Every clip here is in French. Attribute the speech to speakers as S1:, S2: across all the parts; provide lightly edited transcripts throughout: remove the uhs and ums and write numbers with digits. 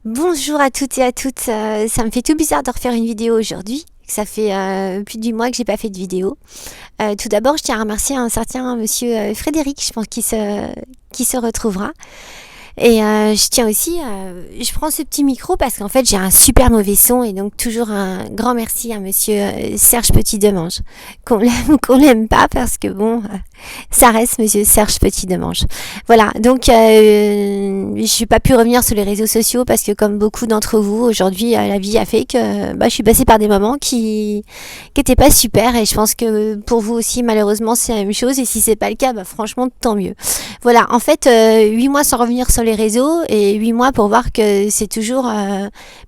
S1: Bonjour à toutes et à toutes, ça me fait tout bizarre de refaire une vidéo aujourd'hui. Ça fait plus d'1 mois que j'ai pas fait de vidéo. Tout d'abord, je tiens à remercier un certain monsieur Frédéric, je pense qu'il se retrouvera. Et je tiens aussi, je prends ce petit micro parce qu'en fait j'ai un super mauvais son et donc toujours un grand merci à monsieur Serge Petit-Demange, qu'on l'aime ou qu'on l'aime pas parce que bon, ça reste monsieur Serge Petit-Demange. Voilà, donc je n'ai pas pu revenir sur les réseaux sociaux parce que comme beaucoup d'entre vous, aujourd'hui la vie a fait que je suis passée par des moments qui étaient pas super et je pense que pour vous aussi malheureusement c'est la même chose et si c'est pas le cas, franchement tant mieux. Voilà, en fait 8 mois sans revenir sur les réseaux et 8 mois pour voir que c'est toujours,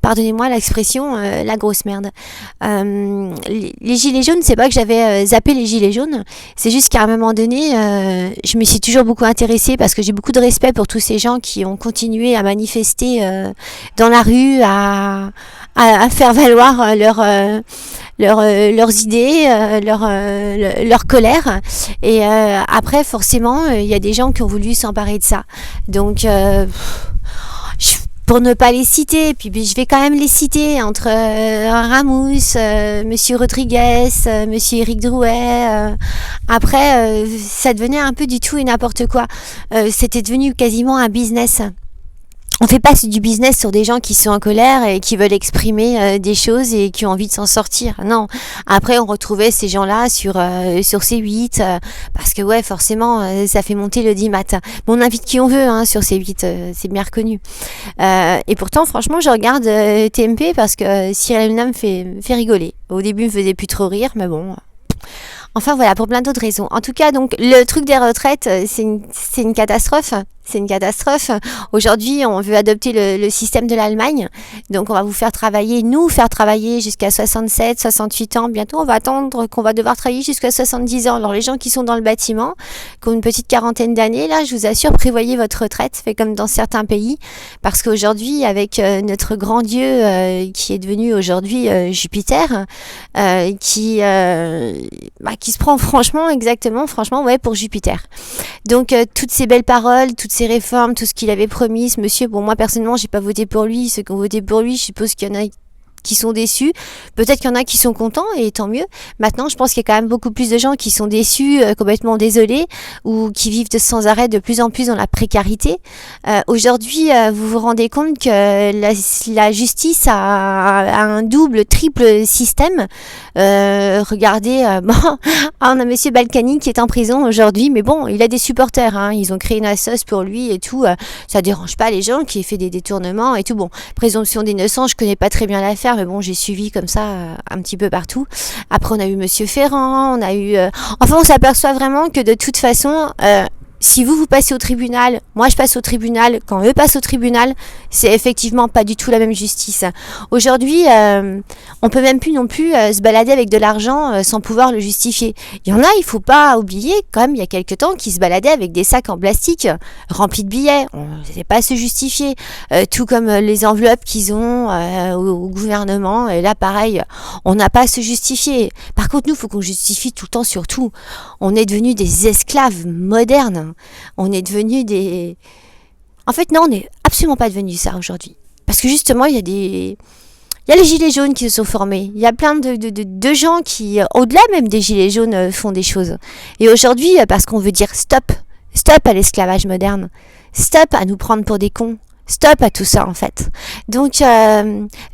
S1: pardonnez-moi l'expression, la grosse merde. Les gilets jaunes, c'est pas que j'avais zappé les gilets jaunes, c'est juste qu'à un moment donné, je me suis toujours beaucoup intéressée parce que j'ai beaucoup de respect pour tous ces gens qui ont continué à manifester dans la rue, à faire valoir leurs idées, leur colère. Et après, forcément, il y a des gens qui ont voulu s'emparer de ça. Donc, pour ne pas les citer, puis je vais quand même les citer entre Ramous, Monsieur Rodriguez, Monsieur Éric Drouet. Après, ça devenait un peu du tout et n'importe quoi. C'était devenu quasiment un business. On fait pas du business sur des gens qui sont en colère et qui veulent exprimer des choses et qui ont envie de s'en sortir. Non. Après, on retrouvait ces gens-là sur C8 parce que ouais, forcément, ça fait monter le 10 mat. Bon, on invite qui on veut sur C8, c'est bien reconnu. Et pourtant, franchement, je regarde TMP parce que Cyril Hanouna me fait rigoler. Au début, il me faisait plus trop rire, mais bon. Enfin voilà, pour plein d'autres raisons. En tout cas, donc le truc des retraites, c'est une catastrophe. C'est une catastrophe. Aujourd'hui, on veut adopter le système de l'Allemagne. Donc, on va nous faire travailler jusqu'à 67, 68 ans. Bientôt, on va attendre qu'on va devoir travailler jusqu'à 70 ans. Alors, les gens qui sont dans le bâtiment, qui ont une petite quarantaine d'années, là, je vous assure, prévoyez votre retraite. Fait comme dans certains pays. Parce qu'aujourd'hui, avec notre grand Dieu qui est devenu aujourd'hui Jupiter, qui se prend franchement, pour Jupiter. Donc, toutes ces belles paroles, toutes ces réformes, tout ce qu'il avait promis, ce monsieur, bon moi personnellement j'ai pas voté pour lui, ceux qui ont voté pour lui, je suppose qu'il y en a qui sont déçus, peut-être qu'il y en a qui sont contents et tant mieux. Maintenant je pense qu'il y a quand même beaucoup plus de gens qui sont déçus, complètement désolés ou qui vivent sans arrêt de plus en plus dans la précarité. Aujourd'hui vous vous rendez compte que la justice a un double, triple système. Regardez, on a monsieur Balkany qui est en prison aujourd'hui, mais bon, il a des supporters, ils ont créé une assoce pour lui et tout, ça dérange pas les gens qui aient fait des détournements et tout. Bon, présomption d'innocence, je connais pas très bien l'affaire, mais bon, j'ai suivi comme ça un petit peu partout. Après, on a eu monsieur Ferrand, on a eu... on s'aperçoit vraiment que de toute façon... si vous passez au tribunal, moi je passe au tribunal, quand eux passent au tribunal, c'est effectivement pas du tout la même justice. Aujourd'hui, on peut même plus non plus se balader avec de l'argent sans pouvoir le justifier. Il y en a, il faut pas oublier, quand même, il y a quelques temps, qui se baladaient avec des sacs en plastique remplis de billets. On ne sait pas se justifier. Tout comme les enveloppes qu'ils ont au gouvernement. Et là, pareil, on n'a pas à se justifier. Par contre, nous, il faut qu'on justifie tout le temps sur tout. On est devenus des esclaves modernes. On est devenus des... En fait, non, on n'est absolument pas devenus ça aujourd'hui. Parce que justement, il y a les gilets jaunes qui se sont formés. Il y a plein de gens qui, au-delà même des gilets jaunes, font des choses. Et aujourd'hui, parce qu'on veut dire stop à l'esclavage moderne, stop à nous prendre pour des cons, stop à tout ça en fait. Donc là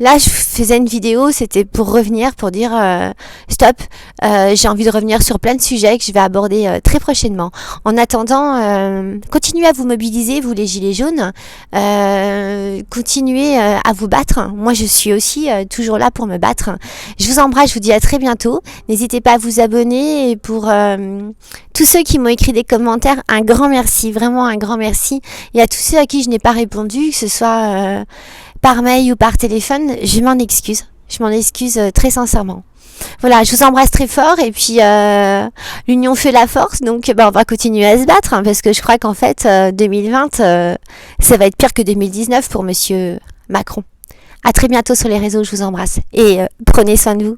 S1: je faisais une vidéo, c'était pour revenir, pour dire stop, j'ai envie de revenir sur plein de sujets que je vais aborder très prochainement. En attendant, continuez à vous mobiliser, vous les gilets jaunes, continuez à vous battre. Moi je suis aussi toujours là pour me battre. Je vous embrasse, je vous dis à très bientôt. N'hésitez pas à vous abonner et pour tous ceux qui m'ont écrit des commentaires, un grand merci, vraiment un grand merci. Et à tous ceux à qui je n'ai pas répondu, que ce soit par mail ou par téléphone, je m'en excuse. Je m'en excuse très sincèrement. Voilà, je vous embrasse très fort et puis l'union fait la force, donc on va continuer à se battre parce que je crois qu'en fait 2020 ça va être pire que 2019 pour monsieur Macron. À très bientôt sur les réseaux, je vous embrasse et prenez soin de vous.